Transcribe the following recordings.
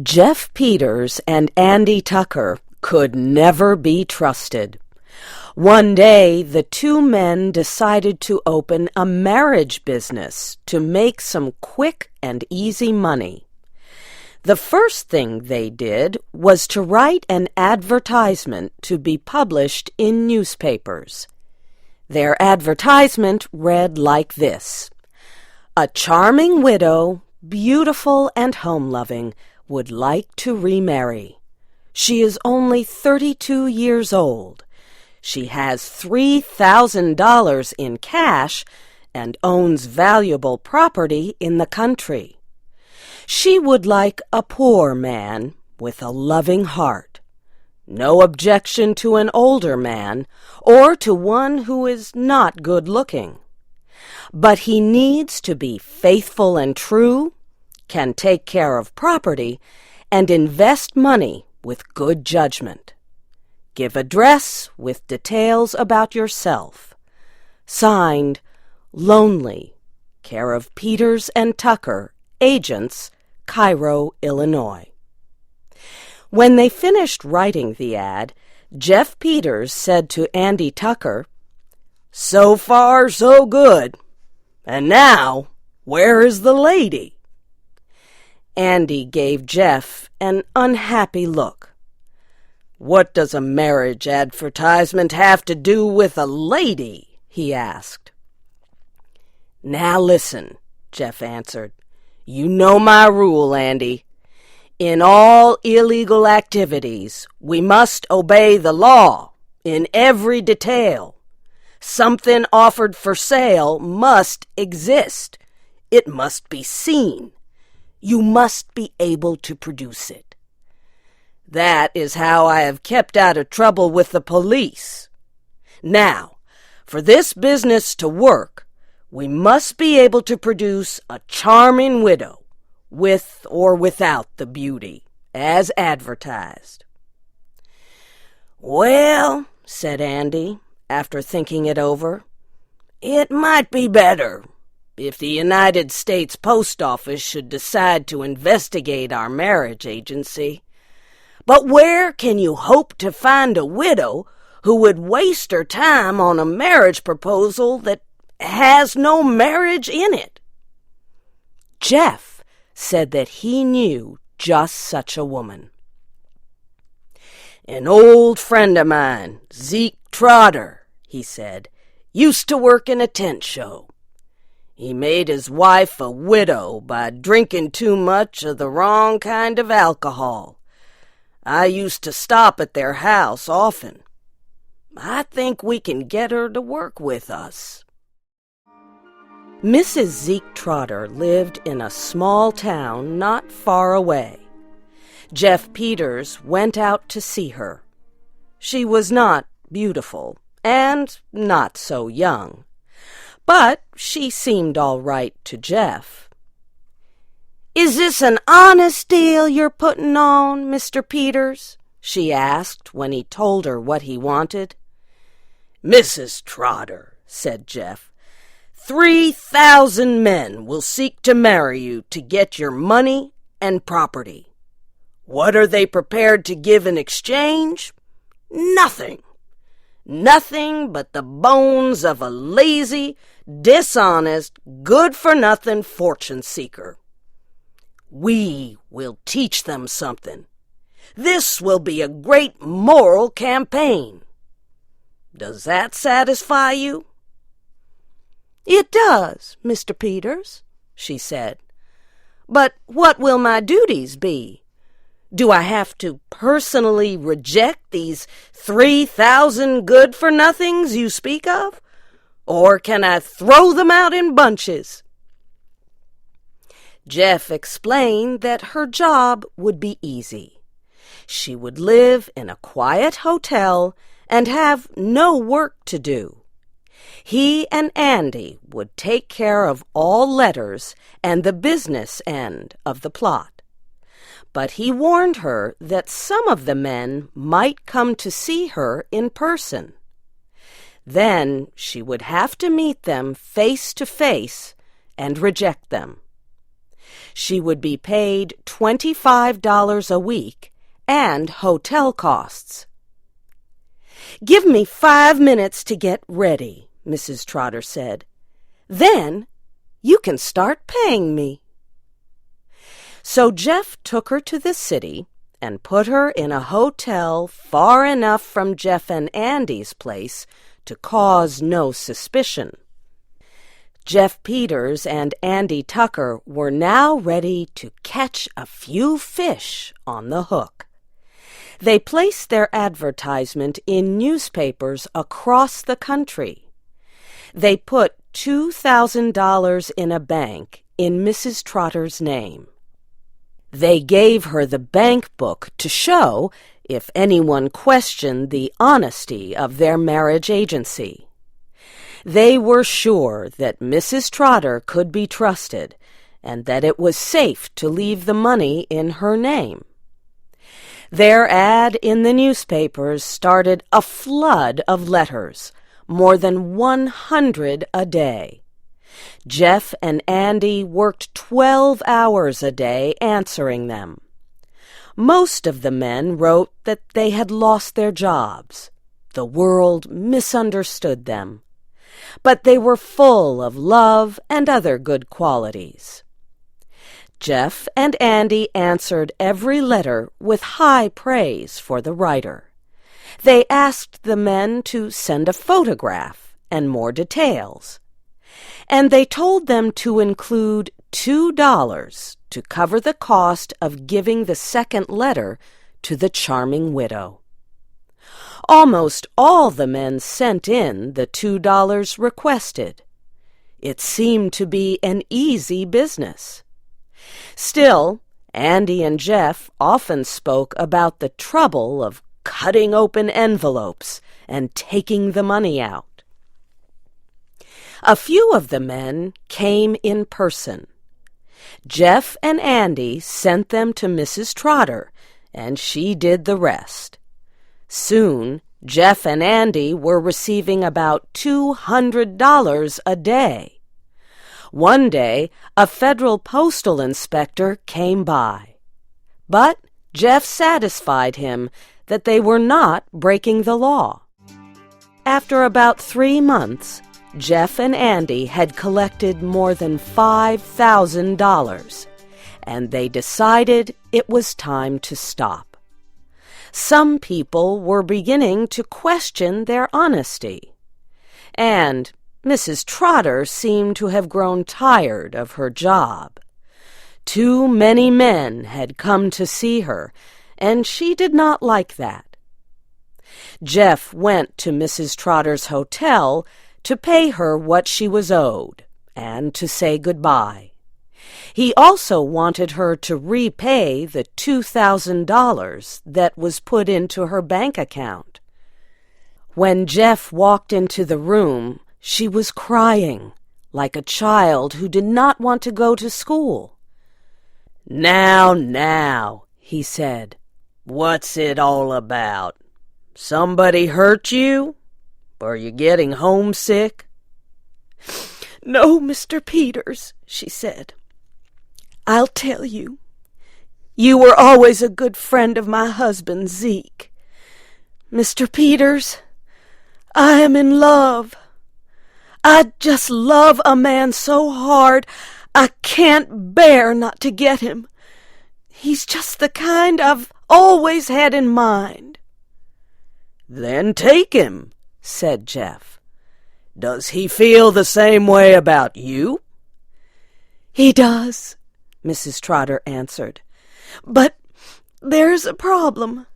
Jeff Peters and Andy Tucker could never be trusted. One day, the two men decided to open a marriage business to make some quick and easy money. The first thing they did was to write an advertisement to be published in newspapers. Their advertisement read like this: "A charming widow, beautiful and home-loving, would like to remarry. She is only 32 years old. She has $3,000 in cash and owns valuable property in the country. She would like a poor man with a loving heart. No objection to an older man or to one who is not good-looking. But he needs to be faithful and true, can take care of property, and invest money with good judgment. Give address with details about yourself. Signed, Lonely, care of Peters and Tucker, agents, Cairo, Illinois." When they finished writing the ad, Jeff Peters said to Andy Tucker, "So far, so good. And now, where is the lady?" Andy gave Jeff an unhappy look. "What does a marriage advertisement have to do with a lady?" he asked. "Now listen," Jeff answered. "You know my rule, Andy. In all illegal activities, we must obey the law in every detail. Something offered for sale must exist. It must be seen. You must be able to produce it. That is how I have kept out of trouble with the police. Now, for this business to work, we must be able to produce a charming widow, with or without the beauty, as advertised." "Well," said Andy, after thinking it over, "it might be better if the United States Post Office should decide to investigate our marriage agency. But where can you hope to find a widow who would waste her time on a marriage proposal that has no marriage in it?" Jeff said that he knew just such a woman. "An old friend of mine, Zeke Trotter," he said, "used to work in a tent show. He made his wife a widow by drinking too much of the wrong kind of alcohol. I used to stop at their house often. I think we can get her to work with us." Mrs. Zeke Trotter lived in a small town not far away. Jeff Peters went out to see her. She was not beautiful and not so young, but she seemed all right to Jeff. "Is this an honest deal you're putting on, Mr. Peters?" she asked when he told her what he wanted. "Mrs. Trotter," said Jeff, 3,000 men will seek to marry you to get your money and property. What are they prepared to give in exchange? Nothing. Nothing but the bones of a lazy, dishonest, good-for-nothing fortune-seeker. We will teach them something. This will be a great moral campaign. Does that satisfy you?" "It does, Mr. Peters," she said. "But what will my duties be? Do I have to personally reject these 3,000 good-for-nothings you speak of? Or can I throw them out in bunches?" Jeff explained that her job would be easy. She would live in a quiet hotel and have no work to do. He and Andy would take care of all letters and the business end of the plot. But he warned her that some of the men might come to see her in person. Then she would have to meet them face to face and reject them. She would be paid $25 a week and hotel costs. "Give me 5 minutes to get ready," Mrs. Trotter said. "Then you can start paying me." So Jeff took her to the city and put her in a hotel far enough from Jeff and Andy's place to cause no suspicion. Jeff Peters and Andy Tucker were now ready to catch a few fish on the hook. They placed their advertisement in newspapers across the country. They put $2,000 in a bank in Mrs. Trotter's name. They gave her the bank book to show if anyone questioned the honesty of their marriage agency. They were sure that Mrs. Trotter could be trusted and that it was safe to leave the money in her name. Their ad in the newspapers started a flood of letters, more than 100 a day. Jeff and Andy worked 12 hours a day answering them. Most of the men wrote that they had lost their jobs. The world misunderstood them. But they were full of love and other good qualities. Jeff and Andy answered every letter with high praise for the writer. They asked the men to send a photograph and more details. And they told them to include $2 to cover the cost of giving the second letter to the charming widow. Almost all the men sent in the $2 requested. It seemed to be an easy business. Still, Andy and Jeff often spoke about the trouble of cutting open envelopes and taking the money out. A few of the men came in person. Jeff and Andy sent them to Mrs. Trotter, and she did the rest. Soon, Jeff and Andy were receiving about $200 a day. One day, a federal postal inspector came by. But Jeff satisfied him that they were not breaking the law. After about 3 months, Jeff and Andy had collected more than $5,000, and they decided it was time to stop. Some people were beginning to question their honesty, and Mrs. Trotter seemed to have grown tired of her job. Too many men had come to see her, and she did not like that. Jeff went to Mrs. Trotter's hotel to pay her what she was owed and to say goodbye. He also wanted her to repay the $2,000 that was put into her bank account. When Jeff walked into the room, she was crying, like a child who did not want to go to school. Now, he said, "what's it all about? Somebody hurt you? Are you getting homesick?" "No, Mr. Peters," she said. "I'll tell you. You were always a good friend of my husband, Zeke. Mr. Peters, I am in love. I just love a man so hard I can't bear not to get him. He's just the kind I've always had in mind." "Then take him," said Jeff. "Does he feel the same way about you?" "He does," Mrs. Trotter answered. "But there's a problem.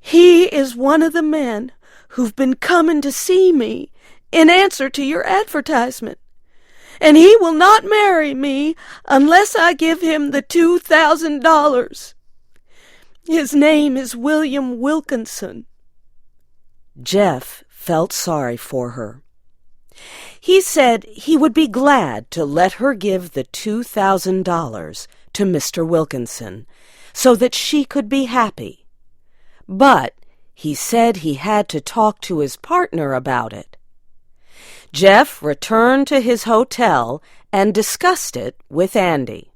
He is one of the men who've been coming to see me in answer to your advertisement, and he will not marry me unless I give him the $2,000. His name is William Wilkinson." Jeff felt sorry for her. He said he would be glad to let her give the $2,000 to Mr. Wilkinson so that she could be happy. But he said he had to talk to his partner about it. Jeff returned to his hotel and discussed it with Andy.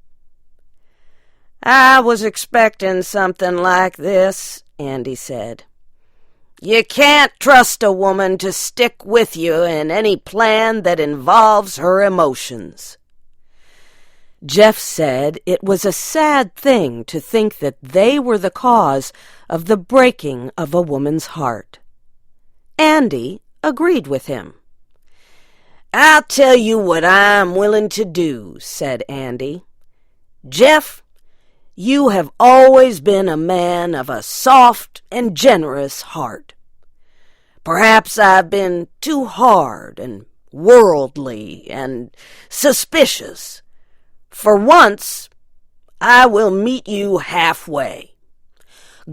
"I was expecting something like this," Andy said. "You can't trust a woman to stick with you in any plan that involves her emotions." Jeff said it was a sad thing to think that they were the cause of the breaking of a woman's heart. Andy agreed with him. "I'll tell you what I'm willing to do," said Andy. "Jeff, you have always been a man of a soft and generous heart. Perhaps I've been too hard and worldly and suspicious. For once, I will meet you halfway.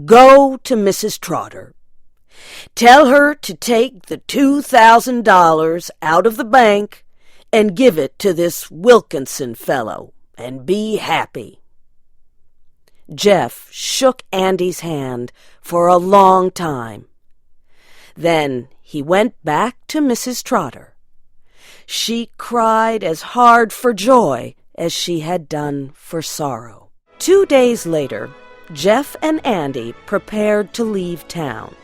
Go to Mrs. Trotter. Tell her to take the $2,000 out of the bank and give it to this Wilkinson fellow, and be happy." Jeff shook Andy's hand for a long time. Then he went back to Mrs. Trotter. She cried as hard for joy as she had done for sorrow. 2 days later, Jeff and Andy prepared to leave town.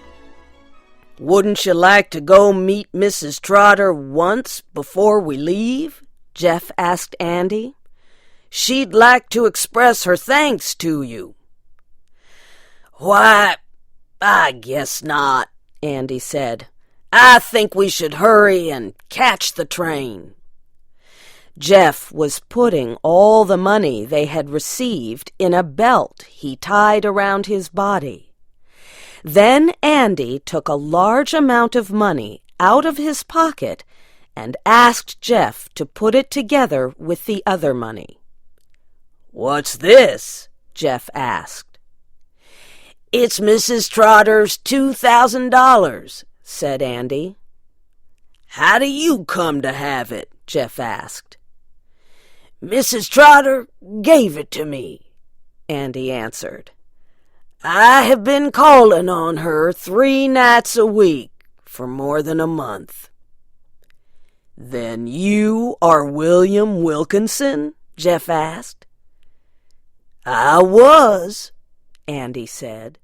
"Wouldn't you like to go meet Mrs. Trotter once before we leave?" Jeff asked Andy. "She'd like to express her thanks to you." "Why, I guess not," Andy said. "I think we should hurry and catch the train." Jeff was putting all the money they had received in a belt he tied around his body. Then Andy took a large amount of money out of his pocket and asked Jeff to put it together with the other money. "What's this?" Jeff asked. "It's Mrs. Trotter's $2,000, said Andy. "How do you come to have it?" Jeff asked. "Mrs. Trotter gave it to me," Andy answered. "I have been calling on her 3 nights a week for more than a month." "Then you are William Wilkinson?" Jeff asked. "I was," Andy said.